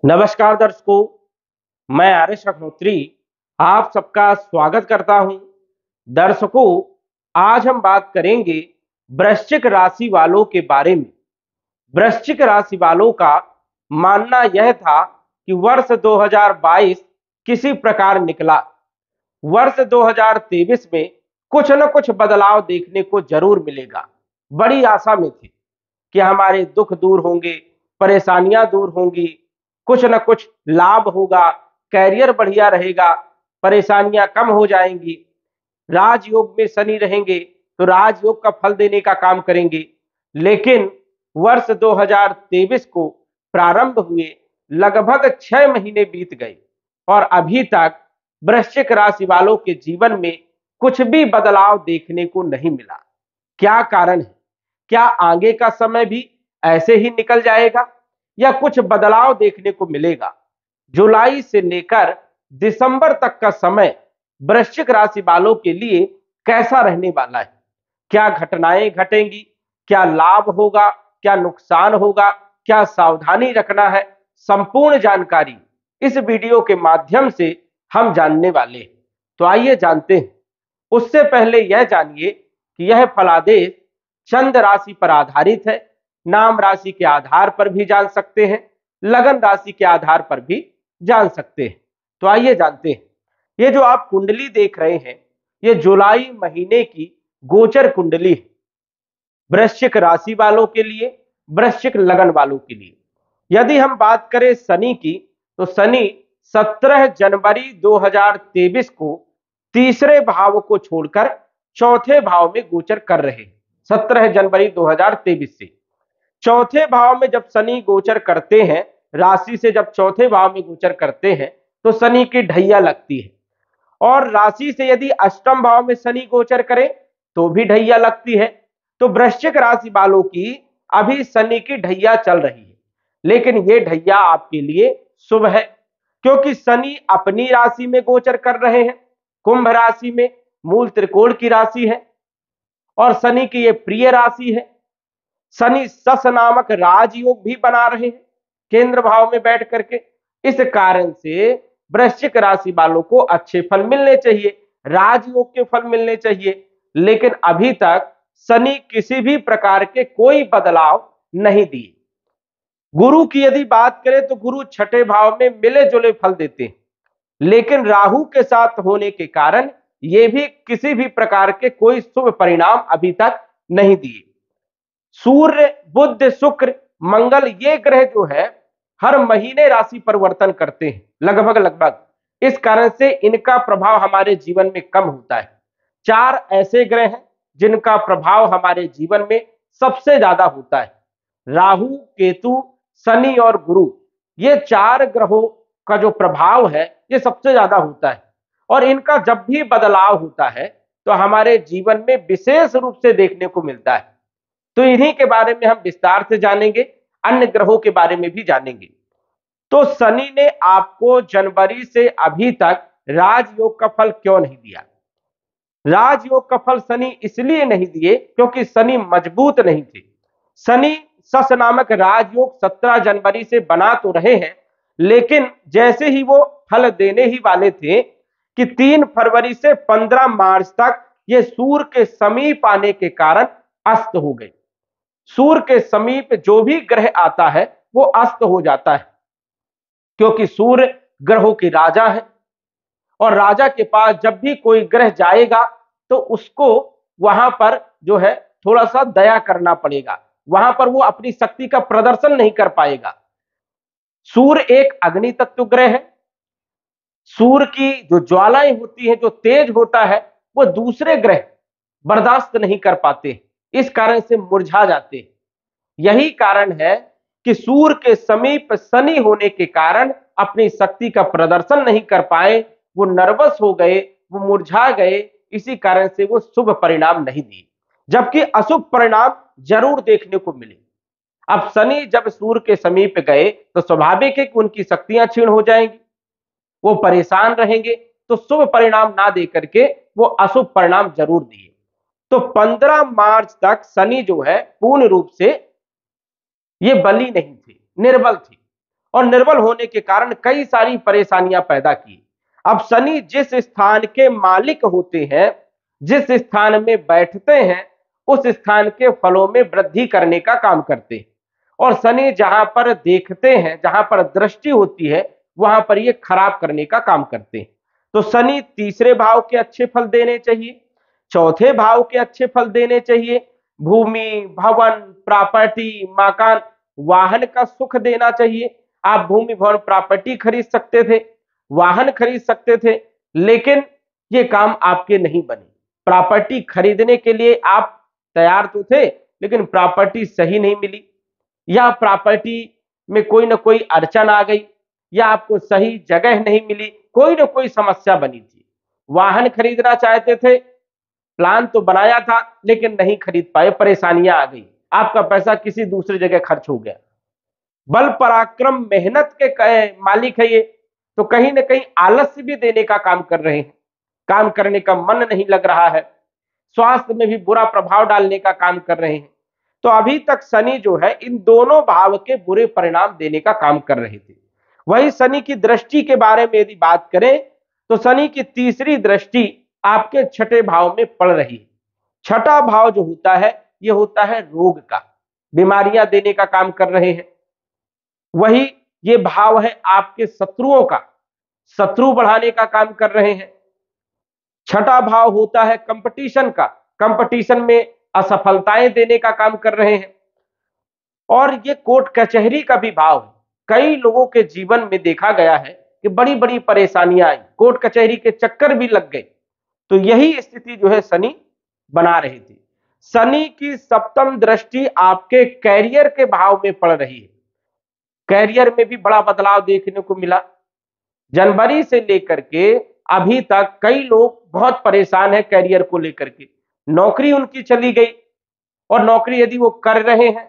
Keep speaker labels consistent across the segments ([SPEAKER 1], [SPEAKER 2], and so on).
[SPEAKER 1] नमस्कार दर्शकों, मैं आर्यश अग्नोत्री आप सबका स्वागत करता हूं। दर्शकों, आज हम बात करेंगे वृश्चिक राशि वालों के बारे में। वृश्चिक राशि वालों का मानना यह था कि वर्ष 2022 किसी प्रकार निकला। वर्ष 2023 में कुछ न कुछ बदलाव देखने को जरूर मिलेगा। बड़ी आशा में थे कि हमारे दुख दूर होंगे, परेशानियां दूर होंगी, कुछ न कुछ लाभ होगा, कैरियर बढ़िया रहेगा, परेशानियां कम हो जाएंगी। राजयोग में शनि रहेंगे तो राजयोग का फल देने का काम करेंगे। लेकिन वर्ष 2023 को प्रारंभ हुए लगभग 6 महीने बीत गए और अभी तक वृश्चिक राशि वालों के जीवन में कुछ भी बदलाव देखने को नहीं मिला। क्या कारण है? क्या आगे का समय भी ऐसे ही निकल जाएगा या कुछ बदलाव देखने को मिलेगा? जुलाई से लेकर दिसंबर तक का समय वृश्चिक राशि वालों के लिए कैसा रहने वाला है? क्या घटनाएं घटेंगी? क्या लाभ होगा? क्या नुकसान होगा? क्या सावधानी रखना है? संपूर्ण जानकारी इस वीडियो के माध्यम से हम जानने वाले हैं। तो आइए जानते हैं। उससे पहले यह जानिए कि यह फलादेश चंद राशि पर आधारित है। नाम राशि के आधार पर भी जान सकते हैं, लगन राशि के आधार पर भी जान सकते हैं। तो आइए जानते हैं। ये जो आप कुंडली देख रहे हैं, ये जुलाई महीने की गोचर कुंडली है। वृश्चिक राशि वालों के लिए, वृश्चिक लगन वालों के लिए। यदि हम बात करें शनि की, तो शनि 17 जनवरी 2023 को तीसरे भाव को छोड़कर चौथे भाव में गोचर कर रहे हैं। 17 जनवरी 2023 से चौथे भाव में जब शनि गोचर करते हैं, राशि से जब चौथे भाव में गोचर करते हैं तो शनि की ढैया लगती है। और राशि से यदि अष्टम भाव में शनि गोचर करे तो भी ढैया लगती है। तो वृश्चिक राशि वालों की अभी शनि की ढैया चल रही है, लेकिन ये ढैया आपके लिए शुभ है क्योंकि शनि अपनी राशि में गोचर कर रहे हैं। कुंभ राशि में मूल त्रिकोण की राशि है और शनि की ये प्रिय राशि है। शनि सस नामक राजयोग भी बना रहे हैं केंद्र भाव में बैठ करके। इस कारण से वृश्चिक राशि वालों को अच्छे फल मिलने चाहिए, राजयोग के फल मिलने चाहिए। लेकिन अभी तक शनि किसी भी प्रकार के कोई बदलाव नहीं दिए। गुरु की यदि बात करें तो गुरु छठे भाव में मिले जुले फल देते हैं, लेकिन राहु के साथ होने के कारण ये भी किसी भी प्रकार के कोई शुभ परिणाम अभी तक नहीं दिए। सूर्य, बुध, शुक्र, मंगल ये ग्रह जो है हर महीने राशि परिवर्तन करते हैं लगभग। इस कारण से इनका प्रभाव हमारे जीवन में कम होता है। 4 ऐसे ग्रह हैं जिनका प्रभाव हमारे जीवन में सबसे ज्यादा होता है। राहु, केतु, शनि और गुरु, ये 4 ग्रहों का जो प्रभाव है ये सबसे ज्यादा होता है। और इनका जब भी बदलाव होता है तो हमारे जीवन में विशेष रूप से देखने को मिलता है। तो इन्हीं के बारे में हम विस्तार से जानेंगे, अन्य ग्रहों के बारे में भी जानेंगे। तो शनि ने आपको जनवरी से अभी तक राजयोग का फल क्यों नहीं दिया? राजयोग का फल शनि इसलिए नहीं दिए क्योंकि शनि मजबूत नहीं थे। शनि सस नामक राजयोग 17 जनवरी से बना तो रहे हैं, लेकिन जैसे ही वो फल देने ही वाले थे कि 3 फरवरी से 15 मार्च तक ये सूर्य के समीप आने के कारण अस्त हो गए। सूर्य के समीप जो भी ग्रह आता है वो अस्त हो जाता है, क्योंकि सूर्य ग्रहों के राजा है और राजा के पास जब भी कोई ग्रह जाएगा तो उसको वहां पर जो है थोड़ा सा दया करना पड़ेगा, वहां पर वो अपनी शक्ति का प्रदर्शन नहीं कर पाएगा। सूर्य एक अग्नि तत्व ग्रह है। सूर्य की जो ज्वालाएं होती है, जो तेज होता है, वो दूसरे ग्रह बर्दाश्त नहीं कर पाते, इस कारण से मुरझा जाते हैं। यही कारण है कि सूर्य के समीप शनि होने के कारण अपनी शक्ति का प्रदर्शन नहीं कर पाए, वो नर्वस हो गए, वो मुरझा गए। इसी कारण से वो शुभ परिणाम नहीं दिए, जबकि अशुभ परिणाम जरूर देखने को मिले। अब शनि जब सूर्य के समीप गए तो स्वाभाविक है कि उनकी शक्तियां क्षीण हो जाएंगी, वो परेशान रहेंगे, तो शुभ परिणाम ना दे करके वो अशुभ परिणाम जरूर दिए। तो 15 मार्च तक शनि जो है पूर्ण रूप से ये बली नहीं थे, निर्बल थे और निर्बल होने के कारण कई सारी परेशानियां पैदा की। अब शनि जिस स्थान के मालिक होते हैं, जिस स्थान में बैठते हैं, उस स्थान के फलों में वृद्धि करने का काम करते हैं। और शनि जहां पर देखते हैं, जहां पर दृष्टि होती है, वहां पर ये खराब करने का काम करते हैं। तो शनि तीसरे भाव के अच्छे फल देने चाहिए, चौथे भाव के अच्छे फल देने चाहिए, भूमि, भवन, प्रॉपर्टी, मकान, वाहन का सुख देना चाहिए। आप भूमि, भवन, प्रॉपर्टी खरीद सकते थे, वाहन खरीद सकते थे, लेकिन ये काम आपके नहीं बने। प्रॉपर्टी खरीदने के लिए आप तैयार तो थे, लेकिन प्रॉपर्टी सही नहीं मिली, या प्रॉपर्टी में कोई ना कोई अड़चन आ गई, या आपको सही जगह नहीं मिली, कोई ना कोई समस्या बनी थी। वाहन खरीदना चाहते थे, प्लान तो बनाया था लेकिन नहीं खरीद पाए, परेशानियां आ गई, आपका पैसा किसी दूसरी जगह खर्च हो गया। बल पराक्रम मेहनत के मालिक है ये, तो कहीं ना कहीं आलस्य भी देने का काम कर रहे हैं, काम करने का मन नहीं लग रहा है, स्वास्थ्य में भी बुरा प्रभाव डालने का काम कर रहे हैं। तो अभी तक शनि जो है इन दोनों भाव के बुरे परिणाम देने का काम कर रहे थे। वही शनि की दृष्टि के बारे में यदि बात करें तो शनि की तीसरी दृष्टि आपके छठे भाव में पड़ रही है। छठा भाव जो होता है यह होता है रोग का, बीमारियां देने का काम कर रहे हैं। वही ये भाव है आपके शत्रुओं का, शत्रु बढ़ाने का काम कर रहे हैं। छठा भाव होता है कंपटीशन का, कंपटीशन में असफलताएं देने का काम कर रहे हैं। और ये कोर्ट कचहरी का भी भाव है। कई लोगों के जीवन में देखा गया है कि बड़ी बड़ी परेशानियां आई, कोर्ट कचहरी के चक्कर भी लग गए। तो यही स्थिति जो है शनि बना रही थी। शनि की सप्तम दृष्टि आपके कैरियर के भाव में पड़ रही है। कैरियर में भी बड़ा बदलाव देखने को मिला। जनवरी से लेकर के अभी तक कई लोग बहुत परेशान हैं कैरियर को लेकर के। नौकरी उनकी चली गई, और नौकरी यदि वो कर रहे हैं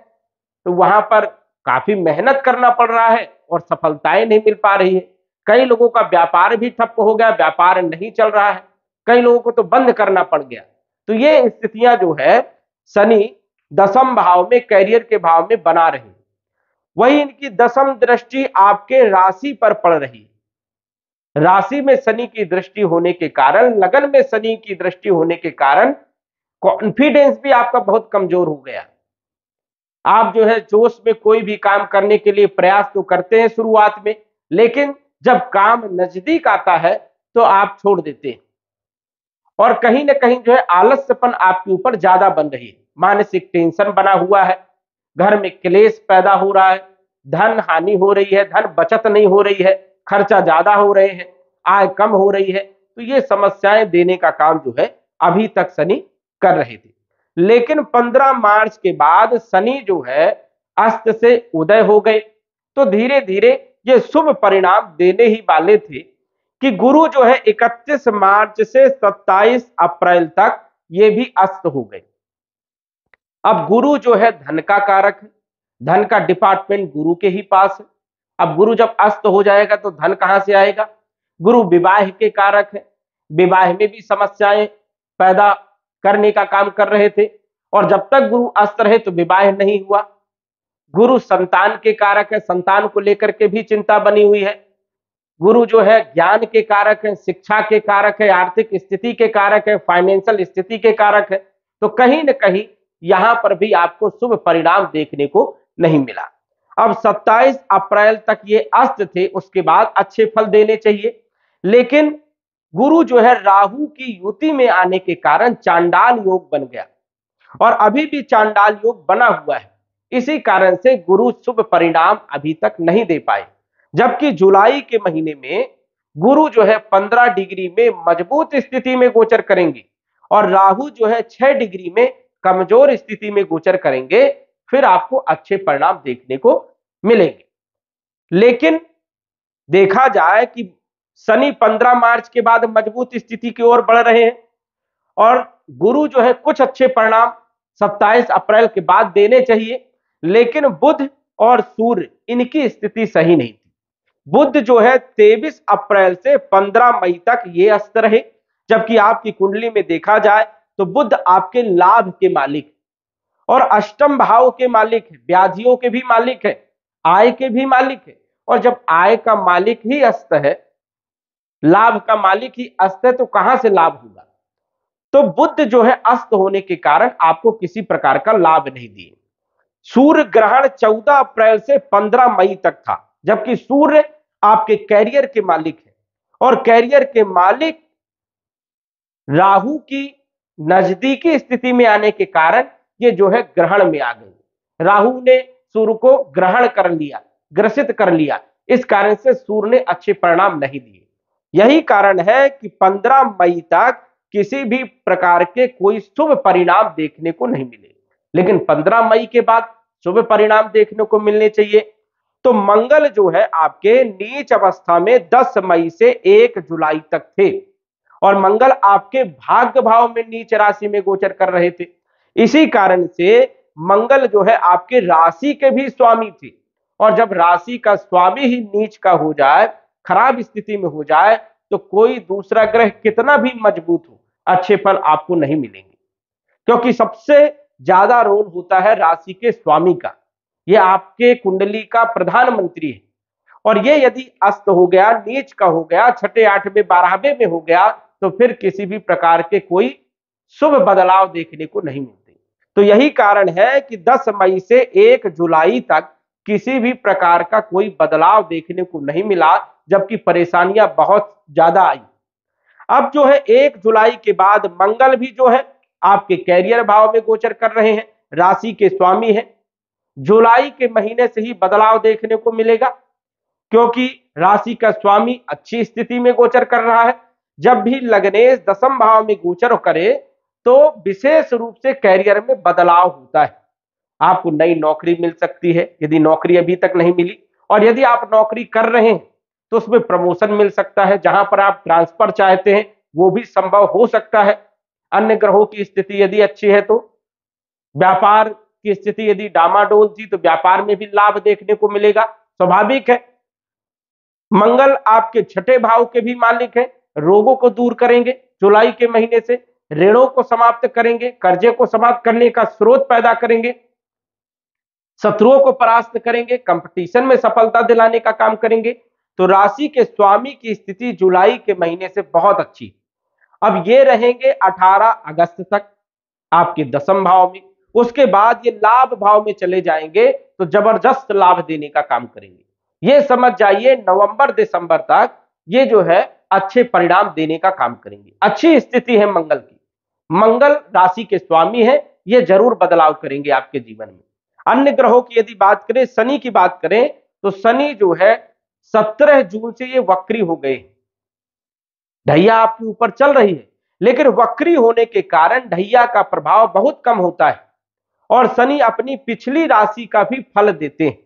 [SPEAKER 1] तो वहां पर काफी मेहनत करना पड़ रहा है और सफलताएं नहीं मिल पा रही है। कई लोगों का व्यापार भी ठप हो गया, व्यापार नहीं चल रहा है, कई लोगों को तो बंद करना पड़ गया। तो ये स्थितियां जो है शनि दसम भाव में, कैरियर के भाव में बना रही। वही इनकी दसम दृष्टि आपके राशि पर पड़ रही। राशि में शनि की दृष्टि होने के कारण, लगन में शनि की दृष्टि होने के कारण कॉन्फिडेंस भी आपका बहुत कमजोर हो गया। आप जो है जोश में कोई भी काम करने के लिए प्रयास तो करते हैं शुरुआत में, लेकिन जब काम नजदीक आता है तो आप छोड़ देते हैं। और कहीं ना कहीं जो है आलस्यपन आपके ऊपर ज्यादा बन रही है, मानसिक टेंशन बना हुआ है, घर में क्लेश पैदा हो रहा है, धन हानि हो रही है, धन बचत नहीं हो रही है, खर्चा ज्यादा हो रहे हैं, आय कम हो रही है। तो ये समस्याएं देने का काम जो है अभी तक शनि कर रहे थे। लेकिन 15 मार्च के बाद शनि जो है अस्त से उदय हो गए, तो धीरे धीरे ये शुभ परिणाम देने ही वाले थे कि गुरु जो है 31 मार्च से 27 अप्रैल तक ये भी अस्त हो गए। अब गुरु जो है धन का कारक है, धन का डिपार्टमेंट गुरु के ही पास है। अब गुरु जब अस्त हो जाएगा तो धन कहां से आएगा? गुरु विवाह के कारक है, विवाह में भी समस्याएं पैदा करने का काम कर रहे थे, और जब तक गुरु अस्त रहे तो विवाह नहीं हुआ। गुरु संतान के कारक है, संतान को लेकर के भी चिंता बनी हुई है। गुरु जो है ज्ञान के कारक है, शिक्षा के कारक है, आर्थिक स्थिति के कारक है, फाइनेंशियल स्थिति के कारक है। तो कहीं न कहीं यहां पर भी आपको शुभ परिणाम देखने को नहीं मिला। अब 27 अप्रैल तक ये अस्त थे, उसके बाद अच्छे फल देने चाहिए, लेकिन गुरु जो है राहु की युति में आने के कारण चांडाल योग बन गया, और अभी भी चांडाल योग बना हुआ है। इसी कारण से गुरु शुभ परिणाम अभी तक नहीं दे पाए। जबकि जुलाई के महीने में गुरु जो है 15 डिग्री में मजबूत स्थिति में गोचर करेंगे, और राहु जो है 6 डिग्री में कमजोर स्थिति में गोचर करेंगे। फिर आपको अच्छे परिणाम देखने को मिलेंगे। लेकिन देखा जाए कि शनि 15 मार्च के बाद मजबूत स्थिति की ओर बढ़ रहे हैं, और गुरु जो है कुछ अच्छे परिणाम 27 अप्रैल के बाद देने चाहिए, लेकिन बुध और सूर्य इनकी स्थिति सही नहीं थी। बुध जो है 23 अप्रैल से 15 मई तक ये अस्त रहे, जबकि आपकी कुंडली में देखा जाए तो बुध आपके लाभ के मालिक और अष्टम भाव के मालिक है, व्याधियों के भी मालिक है, आय के भी मालिक है, और जब आय का मालिक ही अस्त है, लाभ का मालिक ही अस्त है, तो कहां से लाभ होगा? तो बुध जो है अस्त होने के कारण आपको किसी प्रकार का लाभ नहीं दिए। सूर्य ग्रहण 14 अप्रैल से 15 मई तक था, जबकि सूर्य आपके कैरियर के मालिक है और कैरियर के मालिक राहु की नजदीकी स्थिति में आने के कारण ये जो है ग्रहण में आ गई। राहु ने सूर्य को ग्रहण कर लिया, ग्रसित कर लिया, इस कारण से सूर्य ने अच्छे परिणाम नहीं दिए। यही कारण है कि 15 मई तक किसी भी प्रकार के कोई शुभ परिणाम देखने को नहीं मिले, लेकिन 15 मई के बाद शुभ परिणाम देखने को मिलने चाहिए। तो मंगल जो है आपके नीच अवस्था में 10 मई से 1 जुलाई तक थे और मंगल आपके भाग्य भाव में नीच राशि में गोचर कर रहे थे। इसी कारण से मंगल जो है आपके राशि के भी स्वामी थे, और जब राशि का स्वामी ही नीच का हो जाए, खराब स्थिति में हो जाए, तो कोई दूसरा ग्रह कितना भी मजबूत हो, अच्छे फल आपको नहीं मिलेंगे, क्योंकि सबसे ज्यादा रोल होता है राशि के स्वामी का। यह आपके कुंडली का प्रधानमंत्री है, और ये यदि अस्त हो गया, नीच का हो गया, छठे आठवें 12वें में हो गया, तो फिर किसी भी प्रकार के कोई शुभ बदलाव देखने को नहीं मिलते। तो यही कारण है कि 10 मई से 1 जुलाई तक किसी भी प्रकार का कोई बदलाव देखने को नहीं मिला, जबकि परेशानियां बहुत ज्यादा आई। अब जो है 1 जुलाई के बाद मंगल भी जो है आपके कैरियर भाव में गोचर कर रहे हैं, राशि के स्वामी है। जुलाई के महीने से ही बदलाव देखने को मिलेगा, क्योंकि राशि का स्वामी अच्छी स्थिति में गोचर कर रहा है। जब भी लग्नेश दशम भाव में गोचर करे तो विशेष रूप से कैरियर में बदलाव होता है। आपको नई नौकरी मिल सकती है यदि नौकरी अभी तक नहीं मिली, और यदि आप नौकरी कर रहे हैं तो उसमें प्रमोशन मिल सकता है। जहां पर आप ट्रांसफर चाहते हैं वो भी संभव हो सकता है। अन्य ग्रहों की स्थिति यदि अच्छी है तो, व्यापार की स्थिति यदि डामाडोल थी तो व्यापार में भी लाभ देखने को मिलेगा, स्वाभाविक है। मंगल आपके छठे भाव के भी मालिक है, रोगों को दूर करेंगे जुलाई के महीने से, ऋणों को समाप्त करेंगे, कर्जे को समाप्त करने का स्रोत पैदा करेंगे, शत्रुओं को परास्त करेंगे, कंपटीशन में सफलता दिलाने का काम करेंगे। तो राशि के स्वामी की स्थिति जुलाई के महीने से बहुत अच्छी। अब ये रहेंगे 18 अगस्त तक आपके दशम भाव में, उसके बाद ये लाभ भाव में चले जाएंगे तो जबरदस्त लाभ देने का काम करेंगे। ये समझ जाइए नवंबर दिसंबर तक ये जो है अच्छे परिणाम देने का काम करेंगे। अच्छी स्थिति है मंगल की, मंगल राशि के स्वामी है, ये जरूर बदलाव करेंगे आपके जीवन में। अन्य ग्रहों की यदि बात करें, शनि की बात करें तो शनि जो है 17 जून से ये वक्री हो गए। ढैया आपके ऊपर चल रही है, लेकिन वक्री होने के कारण ढैया का प्रभाव बहुत कम होता है, और शनि अपनी पिछली राशि का भी फल देते हैं,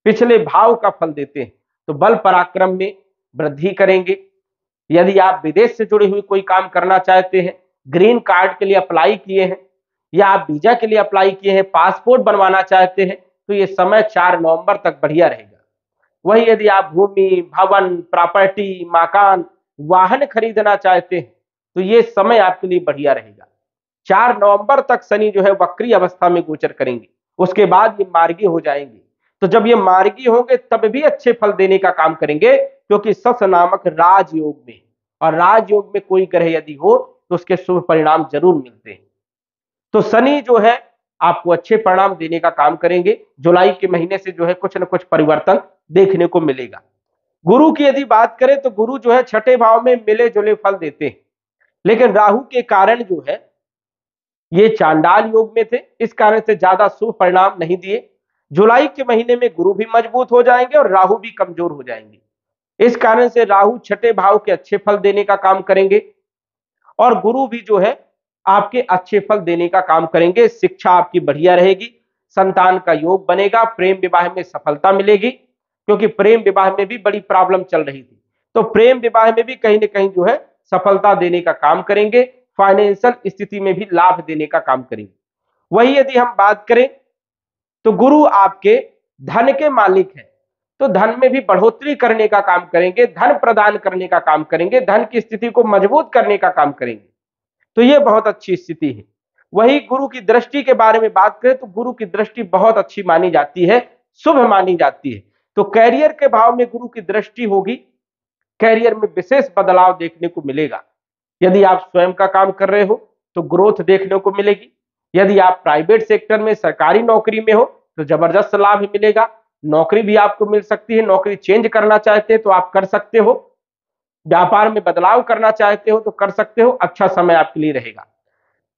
[SPEAKER 1] पिछले भाव का फल देते हैं। तो बल पराक्रम में वृद्धि करेंगे। यदि आप विदेश से जुड़ी हुई कोई काम करना चाहते हैं, ग्रीन कार्ड के लिए अप्लाई किए हैं, या आप वीजा के लिए अप्लाई किए हैं, पासपोर्ट बनवाना चाहते हैं, तो ये समय 4 नवंबर तक बढ़िया रहेगा। वही यदि आप भूमि, भवन, प्रॉपर्टी, मकान, वाहन खरीदना चाहते हैं तो ये समय आपके लिए बढ़िया रहेगा। 4 नवंबर तक शनि जो है वक्री अवस्था में गोचर करेंगे, उसके बाद ये मार्गी हो जाएंगे। तो जब ये मार्गी होंगे तब भी अच्छे फल देने का काम करेंगे, क्योंकि सस नामक राजयोग में, और राजयोग में कोई ग्रह यदि हो तो उसके शुभ परिणाम जरूर मिलते हैं। तो शनि जो है आपको अच्छे परिणाम देने का काम करेंगे। जुलाई के महीने से जो है कुछ न कुछ परिवर्तन देखने को मिलेगा। गुरु की यदि बात करें तो गुरु जो है छठे भाव में मिले जुले फल देते हैं, लेकिन राहु के कारण जो है ये चांडाल योग में थे, इस कारण से ज्यादा शुभ परिणाम नहीं दिए। जुलाई के महीने में गुरु भी मजबूत हो जाएंगे और राहु भी कमजोर हो जाएंगे, इस कारण से राहु छठे भाव के अच्छे फल देने का काम करेंगे, और गुरु भी जो है आपके अच्छे फल देने का काम करेंगे। शिक्षा आपकी बढ़िया रहेगी, संतान का योग बनेगा, प्रेम विवाह में सफलता मिलेगी, क्योंकि प्रेम विवाह में भी बड़ी प्रॉब्लम चल रही थी, तो प्रेम विवाह में भी कहीं ना कहीं जो है सफलता देने का काम करेंगे। फाइनेंशियल स्थिति में भी लाभ देने का काम करेंगे। वही यदि हम बात करें तो गुरु आपके धन के मालिक हैं, तो धन में भी बढ़ोतरी करने का काम करेंगे, धन प्रदान करने का काम करेंगे, धन की स्थिति को मजबूत करने का काम करेंगे। तो ये बहुत अच्छी स्थिति है। वही गुरु की दृष्टि के बारे में बात करें तो गुरु की दृष्टि बहुत अच्छी मानी जाती है, शुभ मानी जाती है। तो कैरियर के भाव में गुरु की दृष्टि होगी, कैरियर में विशेष बदलाव देखने को मिलेगा। यदि आप स्वयं का काम कर रहे हो तो ग्रोथ देखने को मिलेगी। यदि आप प्राइवेट सेक्टर में सरकारी नौकरी में हो तो जबरदस्त लाभ मिलेगा। नौकरी भी आपको मिल सकती है, नौकरी चेंज करना चाहते हैं तो आप कर सकते हो, व्यापार में बदलाव करना चाहते हो तो कर सकते हो, अच्छा समय आपके लिए रहेगा।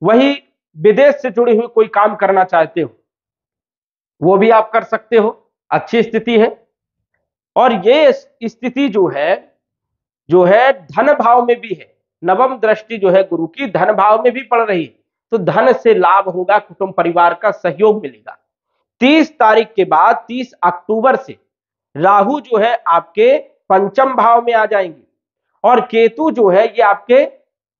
[SPEAKER 1] वही विदेश से जुड़े हुए कोई काम करना चाहते हो वो भी आप कर सकते हो, अच्छी स्थिति है। और ये स्थिति जो है धन भाव में भी है, नवम दृष्टि जो है गुरु की धन भाव में भी पड़ रही है, तो धन से लाभ होगा, कुटुंब परिवार का सहयोग मिलेगा। 30 तारीख के बाद 30 अक्टूबर से राहु जो है आपके पंचम भाव में आ जाएंगे और केतु जो है ये आपके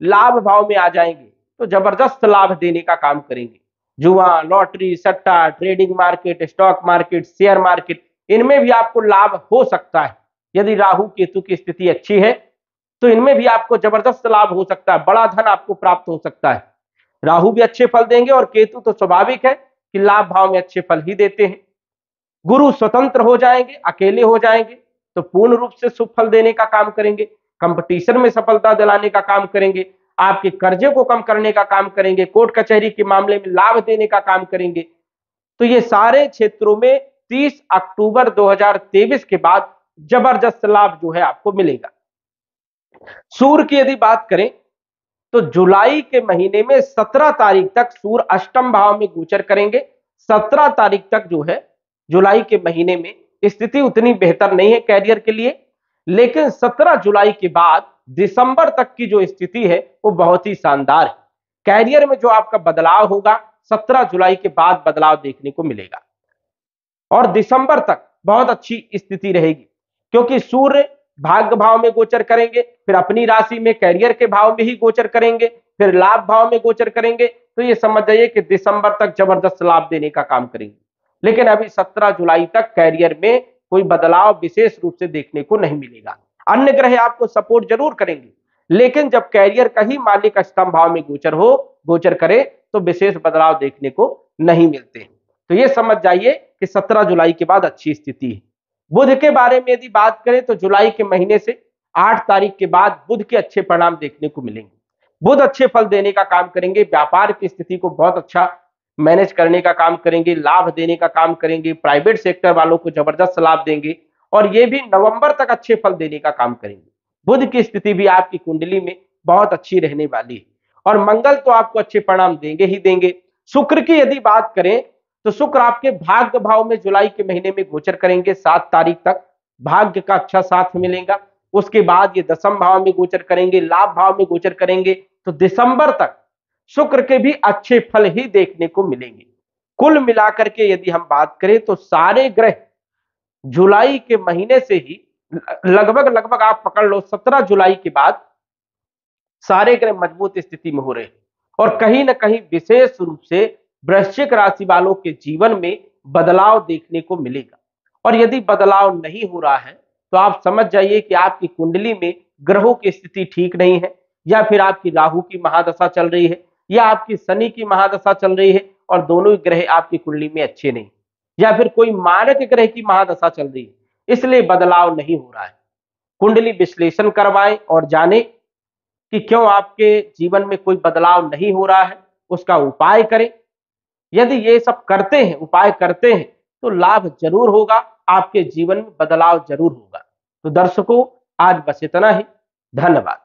[SPEAKER 1] लाभ भाव में आ जाएंगे, तो जबरदस्त लाभ देने का काम करेंगे। जुआ, लॉटरी, सट्टा, trading market, stock market, share market, इनमें भी आपको लाभ हो सकता है। यदि राहु केतु की स्थिति अच्छी है तो इनमें भी आपको जबरदस्त लाभ हो सकता है, बड़ा धन आपको प्राप्त हो सकता है। राहु भी अच्छे फल देंगे और केतु तो स्वाभाविक है कि लाभ भाव में अच्छे फल ही देते हैं। गुरु स्वतंत्र हो जाएंगे, अकेले हो जाएंगे तो पूर्ण रूप से शुभ फल देने का काम करेंगे, कंपटीशन में सफलता दिलाने का काम करेंगे, आपके कर्जे को कम करने का काम करेंगे, कोर्ट कचहरी के मामले में लाभ देने का काम करेंगे। तो ये सारे क्षेत्रों में 30 अक्टूबर 2023 के बाद जबरदस्त लाभ जो है आपको मिलेगा। सूर्य की यदि बात करें तो जुलाई के महीने में 17 तारीख तक सूर्य अष्टम भाव में गोचर करेंगे। 17 तारीख तक जो है जुलाई के महीने में स्थिति उतनी बेहतर नहीं है कैरियर के लिए, लेकिन 17 जुलाई के बाद दिसंबर तक की जो स्थिति है वो बहुत ही शानदार है। कैरियर में जो आपका बदलाव होगा 17 जुलाई के बाद बदलाव देखने को मिलेगा और दिसंबर तक बहुत अच्छी स्थिति रहेगी, क्योंकि सूर्य भाग्य भाव में गोचर करेंगे, फिर अपनी राशि में कैरियर के भाव में ही गोचर करेंगे, फिर लाभ भाव में गोचर करेंगे। तो ये समझ जाइए कि दिसंबर तक जबरदस्त लाभ देने का काम करेंगे। लेकिन अभी 17 जुलाई तक कैरियर में कोई बदलाव विशेष रूप से देखने को नहीं मिलेगा। अन्य ग्रह आपको सपोर्ट जरूर करेंगे, लेकिन जब कैरियर का ही मालिक अष्टम भाव में गोचर करे तो विशेष बदलाव देखने को नहीं मिलते हैं। तो ये समझ जाइए कि 17 जुलाई के बाद अच्छी स्थिति है। बुध के बारे में यदि बात करें तो जुलाई के महीने से 8 तारीख के बाद बुध के अच्छे परिणाम देखने को मिलेंगे। बुध अच्छे फल देने का काम करेंगे, व्यापार की स्थिति को बहुत अच्छा मैनेज करने का काम करेंगे, लाभ देने का काम करेंगे, प्राइवेट सेक्टर वालों को जबरदस्त लाभ देंगे और ये भी नवंबर तक अच्छे फल देने का काम करेंगे। बुध की स्थिति भी आपकी कुंडली में बहुत अच्छी रहने वाली है और मंगल तो आपको अच्छे परिणाम देंगे ही देंगे। शुक्र की यदि बात करें तो शुक्र आपके भाग्य भाव में जुलाई के महीने में गोचर करेंगे। 7 तारीख तक भाग्य का अच्छा साथ मिलेगा, उसके बाद ये दशम भाव में गोचर करेंगे, लाभ भाव में गोचर करेंगे, तो दिसंबर तक शुक्र के भी अच्छे फल ही देखने को मिलेंगे। कुल मिलाकर के यदि हम बात करें तो सारे ग्रह जुलाई के महीने से ही लगभग आप पकड़ लो 17 जुलाई के बाद सारे ग्रह मजबूत स्थिति में हो रहे हैं और कहीं ना कहीं विशेष रूप से वृश्चिक राशि वालों के जीवन में बदलाव देखने को मिलेगा। और यदि बदलाव नहीं हो रहा है तो आप समझ जाइए कि आपकी कुंडली में ग्रहों की स्थिति ठीक नहीं है, या फिर आपकी राहु की महादशा चल रही है, या आपकी शनि की महादशा चल रही है और दोनों ही ग्रह आपकी कुंडली में अच्छे नहीं, या फिर कोई मारक ग्रह की महादशा चल रही है, इसलिए बदलाव नहीं हो रहा है। कुंडली विश्लेषण करवाएं और जानें कि क्यों आपके जीवन में कोई बदलाव नहीं हो रहा है, उसका उपाय करें। यदि ये सब करते हैं, उपाय करते हैं, तो लाभ जरूर होगा, आपके जीवन में बदलाव जरूर होगा। तो दर्शकों, आज बस इतना ही। धन्यवाद।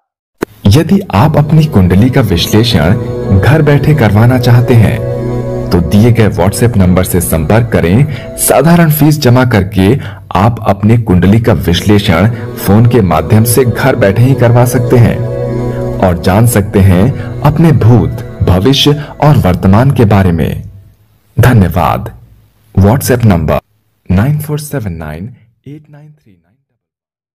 [SPEAKER 2] यदि आप अपनी कुंडली का विश्लेषण घर बैठे करवाना चाहते हैं तो दिए गए व्हाट्सएप नंबर से संपर्क करें। साधारण फीस जमा करके आप अपनी कुंडली का विश्लेषण फोन के माध्यम से घर बैठे ही करवा सकते हैं और जान सकते हैं अपने भूत, भविष्य और वर्तमान के बारे में। धन्यवाद। WhatsApp number 94798939